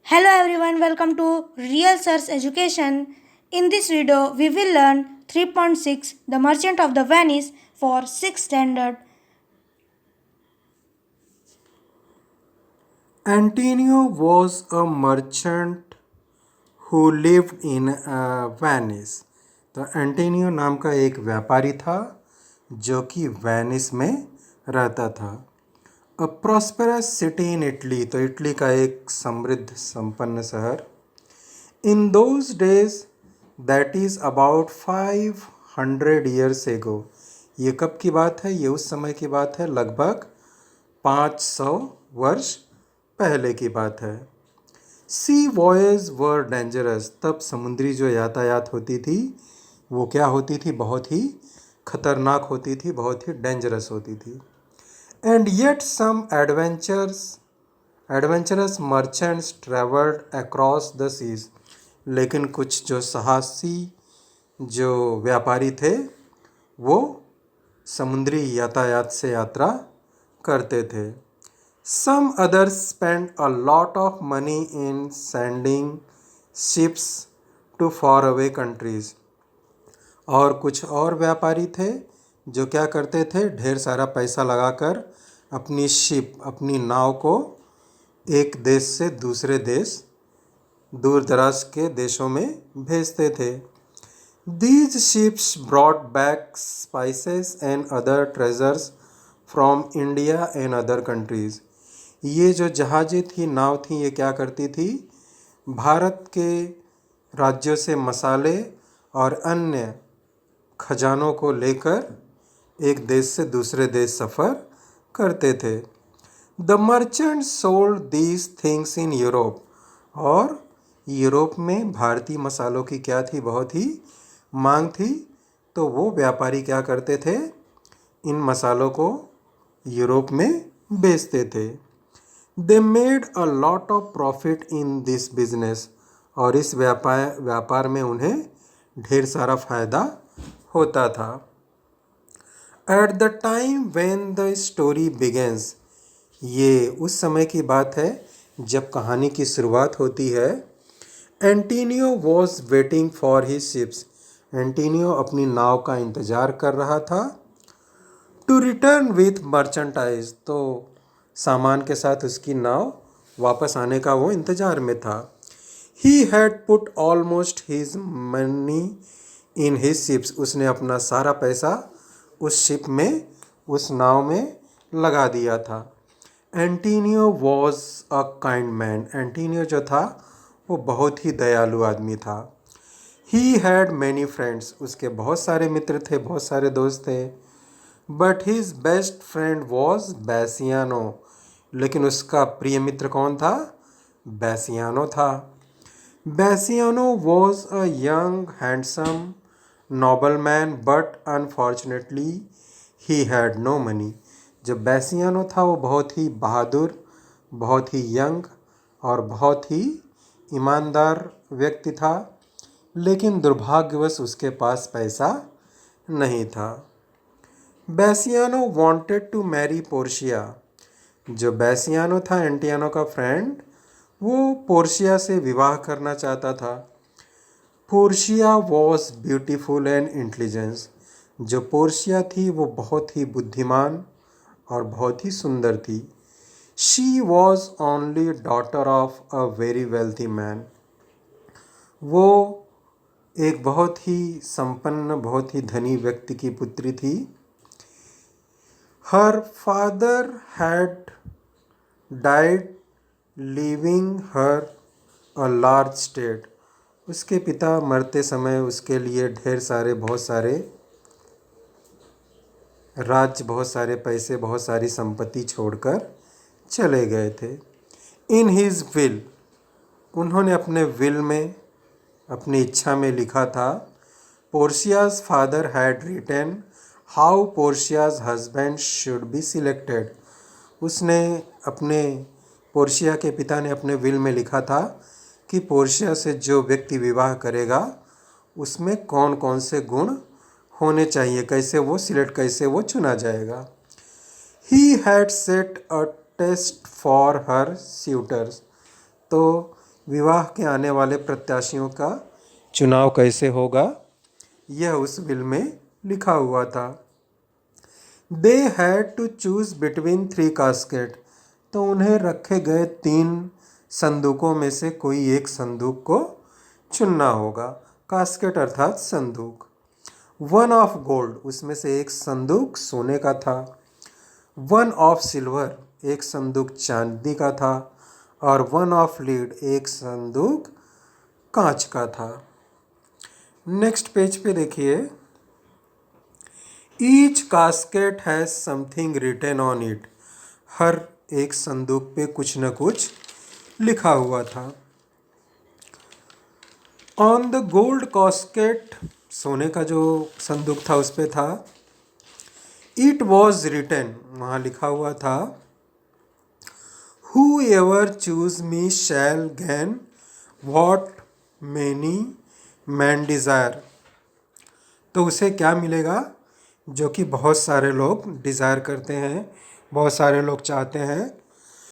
Hello everyone, welcome to Real Search Education. In this video, we will learn 3.6 The Merchant of the Venice for 6th standard. Antonio was a merchant who lived in Venice. तो Antonio नाम का एक व्यापारी था जो कि Venice में रहता था। अ प्रॉस्पेरस सिटी इन इटली, तो इटली का एक समृद्ध संपन्न शहर। In those days, that is about 500 years ago. ये कब की बात है? ये उस समय की बात है, लगभग 500 वर्ष पहले की बात है। सी वॉयज वर डेंजरस, तब समुद्री जो यातायात होती थी वो क्या होती थी? बहुत ही खतरनाक होती थी, बहुत ही डेंजरस होती थी। And yet some adventurous merchants travelled across the seas, लेकिन कुछ जो साहसी जो व्यापारी थे वो समुद्री यातायात से यात्रा करते थे। Some others spent a lot of money in sending ships to faraway countries. और कुछ और व्यापारी थे जो क्या करते थे? ढेर सारा पैसा लगाकर अपनी शिप, अपनी नाव को एक देश से दूसरे देश, दूर दराज के देशों में भेजते थे। These ships brought back spices and other treasures from India and other countries. ये जो जहाज़ें थी, नाव थी, ये क्या करती थी? भारत के राज्यों से मसाले और अन्य खजानों को लेकर एक देश से दूसरे देश सफ़र करते थे। The merchant sold these things in Europe, और यूरोप में भारतीय मसालों की क्या थी? बहुत ही मांग थी। तो वो व्यापारी क्या करते थे? इन मसालों को यूरोप में बेचते थे। They made a lot of profit in this business, और इस व्यापार में उन्हें ढेर सारा फायदा होता था। At the time when the story begins, ये उस समय की बात है जब कहानी की शुरुआत होती है। Antonio was waiting for his ships, Antonio अपनी नाव का इंतज़ार कर रहा था। टू रिटर्न विथ मर्चेंटाइज, तो सामान के साथ उसकी नाव वापस आने का वो इंतज़ार में था। He had put almost his money in his ships, उसने अपना सारा पैसा उस शिप में, उस नाव में लगा दिया था। Antonio was a kind man, Antonio जो था वो बहुत ही दयालु आदमी था। ही हैड मैनी फ्रेंड्स, उसके बहुत सारे मित्र थे, बहुत सारे दोस्त थे। But his best friend was Bassanio, लेकिन उसका प्रिय मित्र कौन था? बैसियानो था। Bassanio was a young handsome noble man, but unfortunately he had no money. जब बैसियानो था वो बहुत ही बहादुर, बहुत ही यंग और बहुत ही ईमानदार व्यक्ति था, लेकिन दुर्भाग्यवश उसके पास पैसा नहीं था। बैसियानो वांटेड टू मैरी पोर्शिया, जो बैसियानो था एंटियानो का फ्रेंड, वो पोर्शिया से विवाह करना चाहता था। Portia was beautiful and intelligence, जो पोर्शिया थी वो बहुत ही बुद्धिमान और बहुत ही सुंदर थी। She was only daughter of a very wealthy man, वो एक बहुत ही संपन्न, बहुत ही धनी व्यक्ति की पुत्री थी। Her father had died leaving her a large state, उसके पिता मरते समय उसके लिए ढेर सारे, बहुत सारे राज्य, बहुत सारे पैसे, बहुत सारी संपत्ति छोड़कर चले गए थे। इन हिज विल, उन्होंने अपने विल में, अपनी इच्छा में लिखा था। Portia's father had written how Portia's husband should be selected, उसने अपने, पोर्शिया के पिता ने अपने विल में लिखा था कि पोर्शिया से जो व्यक्ति विवाह करेगा उसमें कौन कौन से गुण होने चाहिए, कैसे वो सिलेक्ट, कैसे वो चुना जाएगा। He had set a test for her suitors, तो विवाह के आने वाले प्रत्याशियों का चुनाव कैसे होगा, यह उस बिल में लिखा हुआ था। They had to choose between 3 casket, तो उन्हें रखे गए 3 संदूकों में से कोई एक संदूक को चुनना होगा। कास्केट अर्थात संदूक। 1 ऑफ गोल्ड, उसमें से एक संदूक सोने का था। 1 ऑफ सिल्वर, एक संदूक चांदी का था। और 1 ऑफ लीड, एक संदूक कांच का था। नेक्स्ट पेज पे देखिए, each casket has something written on it, हर एक संदूक पे कुछ न कुछ लिखा हुआ था। ऑन द गोल्ड कास्केट, सोने का जो संदूक था उस पे था, इट वॉज रिटन, वहाँ लिखा हुआ था, Whoever choose me shall gain what many men desire, तो उसे क्या मिलेगा जो कि बहुत सारे लोग डिज़ायर करते हैं, बहुत सारे लोग चाहते हैं